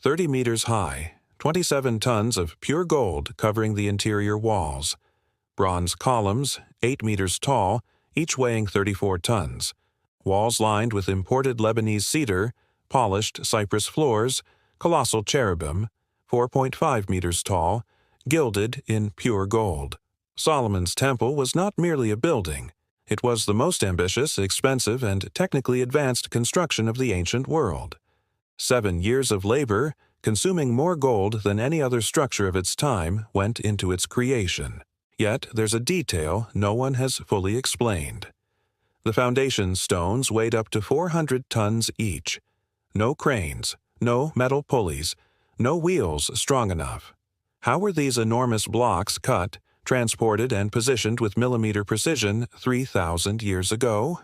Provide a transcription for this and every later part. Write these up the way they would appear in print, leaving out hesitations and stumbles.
30 meters high, 27 tons of pure gold covering the interior walls. Bronze columns, 8 meters tall, each weighing 34 tons. Walls lined with imported Lebanese cedar, polished cypress floors, colossal cherubim, 4.5 meters tall, gilded in pure gold. Solomon's temple was not merely a building. It was the most ambitious, expensive, and technically advanced construction of the ancient world. 7 years of labor, consuming more gold than any other structure of its time, went into its creation. Yet there's a detail no one has fully explained. The foundation stones weighed up to 400 tons each. No cranes, no metal pulleys, no wheels strong enough. How were these enormous blocks cut, transported, and positioned with millimeter precision 3,000 years ago?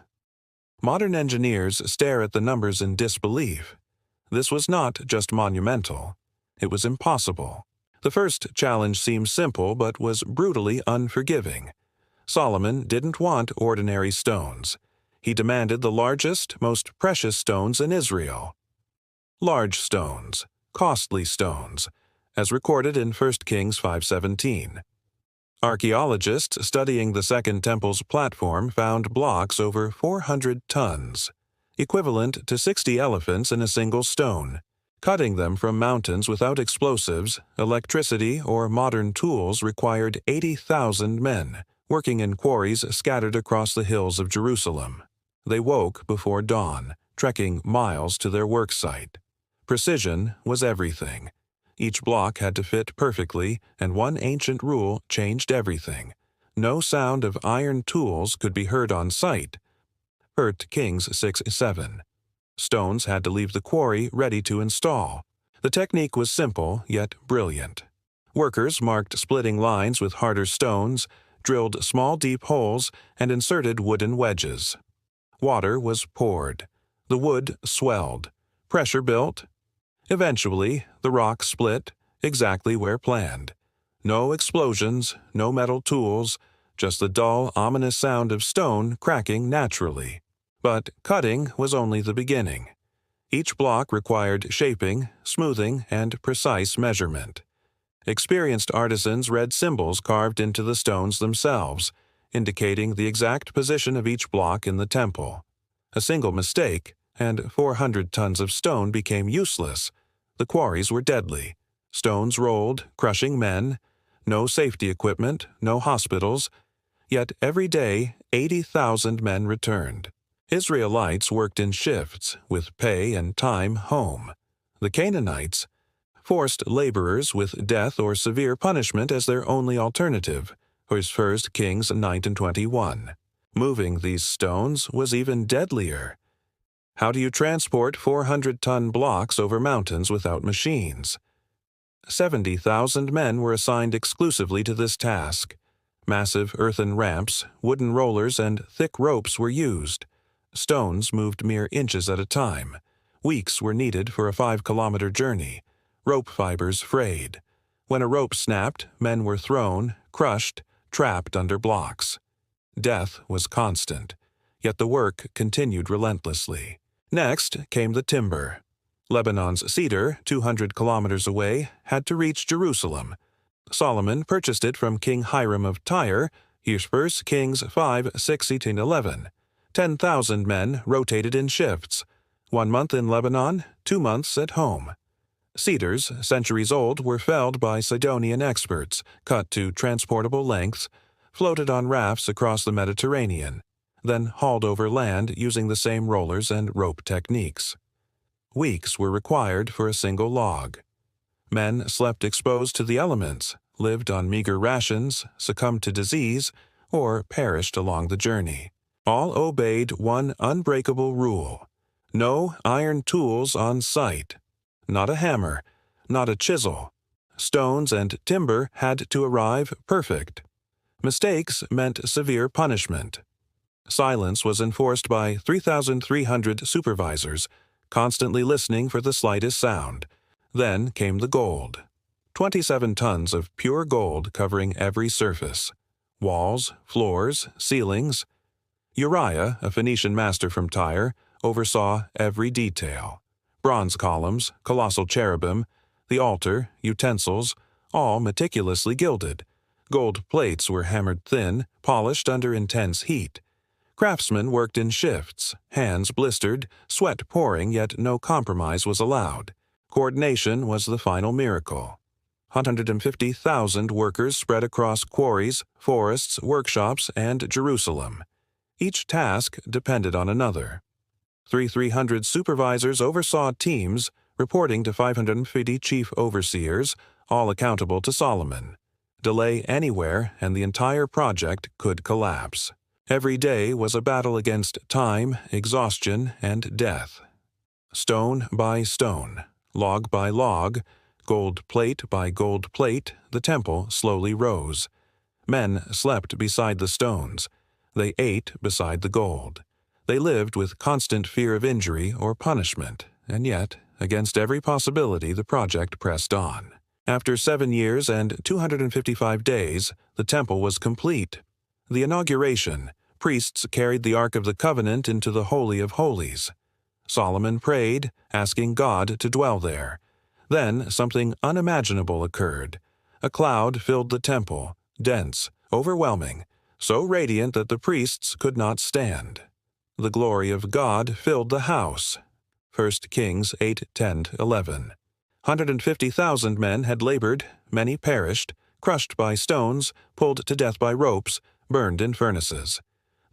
Modern engineers stare at the numbers in disbelief. This was not just monumental. It was impossible. The first challenge seemed simple but was brutally unforgiving. Solomon didn't want ordinary stones. He demanded the largest, most precious stones in Israel. Large stones, costly stones, as recorded in 1 Kings 5:17. Archaeologists studying the Second Temple's platform found blocks over 400 tons, equivalent to 60 elephants in a single stone. Cutting them from mountains without explosives, electricity, or modern tools required 80,000 men, working in quarries scattered across the hills of Jerusalem. They woke before dawn, trekking miles to their work site. Precision was everything. Each block had to fit perfectly, and one ancient rule changed everything. No sound of iron tools could be heard on site. 1 Kings 6:7. Stones had to leave the quarry ready to install. The technique was simple, yet brilliant. Workers marked splitting lines with harder stones, drilled small deep holes, and inserted wooden wedges. Water was poured. The wood swelled. Pressure built. Eventually, the rock split, exactly where planned. No explosions, no metal tools, just the dull, ominous sound of stone cracking naturally. But cutting was only the beginning. Each block required shaping, smoothing, and precise measurement. Experienced artisans read symbols carved into the stones themselves, indicating the exact position of each block in the temple. A single mistake, and 400 tons of stone became useless. The quarries were deadly. Stones rolled, crushing men. No safety equipment, no hospitals. Yet every day, 80,000 men returned. Israelites worked in shifts, with pay and time home. The Canaanites, forced laborers with death or severe punishment as their only alternative, was 1 Kings 9:21. Moving these stones was even deadlier. How do you transport 400-ton blocks over mountains without machines? 70,000 men were assigned exclusively to this task. Massive earthen ramps, wooden rollers, and thick ropes were used. Stones moved mere inches at a time. Weeks were needed for a 5-kilometer journey. Rope fibers frayed. When a rope snapped, men were thrown, crushed, trapped under blocks. Death was constant, yet the work continued relentlessly. Next came the timber. Lebanon's cedar, 200 kilometers away, had to reach Jerusalem. Solomon purchased it from King Hiram of Tyre, 1 Kings 5:6-11. 10,000 men rotated in shifts, 1 month in Lebanon, 2 months at home. Cedars, centuries old, were felled by Sidonian experts, cut to transportable lengths, floated on rafts across the Mediterranean, then hauled over land using the same rollers and rope techniques. Weeks were required for a single log. Men slept exposed to the elements, lived on meager rations, succumbed to disease, or perished along the journey. All obeyed one unbreakable rule: no iron tools on site. Not a hammer, not a chisel. Stones and timber had to arrive perfect. Mistakes meant severe punishment. Silence was enforced by 3,300 supervisors, constantly listening for the slightest sound. Then came the gold. 27 tons of pure gold covering every surface. Walls, floors, ceilings. Uriah, a Phoenician master from Tyre, oversaw every detail. bronze columns, colossal cherubim, the altar, utensils, all meticulously gilded. Gold plates were hammered thin, polished under intense heat. Craftsmen worked in shifts, hands blistered, sweat pouring, yet no compromise was allowed. Coordination was the final miracle. 150,000 workers spread across quarries, forests, workshops, and Jerusalem. Each task depended on another. 300 supervisors oversaw teams, reporting to 550 chief overseers, all accountable to Solomon. Delay anywhere, and the entire project could collapse. Every day was a battle against time, exhaustion, and death. Stone by stone, log by log, gold plate by gold plate, the temple slowly rose. Men slept beside the stones. They ate beside the gold. They lived with constant fear of injury or punishment, and yet, against every possibility, the project pressed on. After 7 years and 255 days, the temple was complete. The inauguration, priests carried the Ark of the Covenant into the Holy of Holies. Solomon prayed, asking God to dwell there. Then something unimaginable occurred. A cloud filled the temple, dense, overwhelming, so radiant that the priests could not stand. The glory of God filled the house. 1 Kings 8:10-11. 150,000 men had labored, many perished, crushed by stones, pulled to death by ropes, burned in furnaces.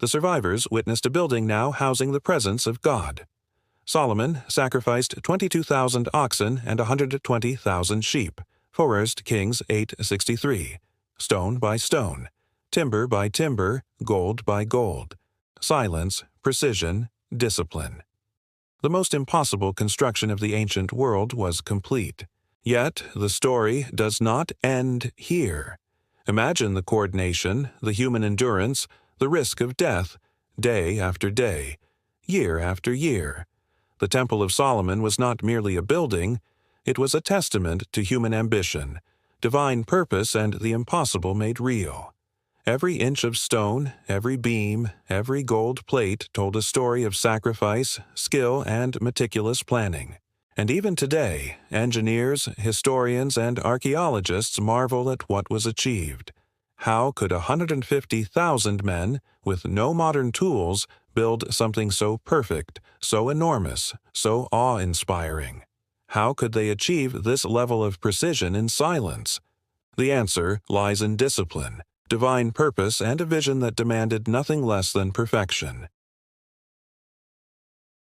The survivors witnessed a building now housing the presence of God. Solomon sacrificed 22,000 oxen and 120,000 sheep. 1 Kings 8:63. Stone by stone, timber by timber, gold by gold. Silence, precision, discipline. The most impossible construction of the ancient world was complete. Yet the story does not end here. Imagine the coordination, the human endurance, the risk of death, day after day, year after year. The Temple of Solomon was not merely a building, it was a testament to human ambition, divine purpose, and the impossible made real. Every inch of stone, every beam, every gold plate told a story of sacrifice, skill, and meticulous planning. And even today, engineers, historians, and archaeologists marvel at what was achieved. How could 150,000 men, with no modern tools, build something so perfect, so enormous, so awe-inspiring? How could they achieve this level of precision in silence? The answer lies in discipline, divine purpose, and a vision that demanded nothing less than perfection.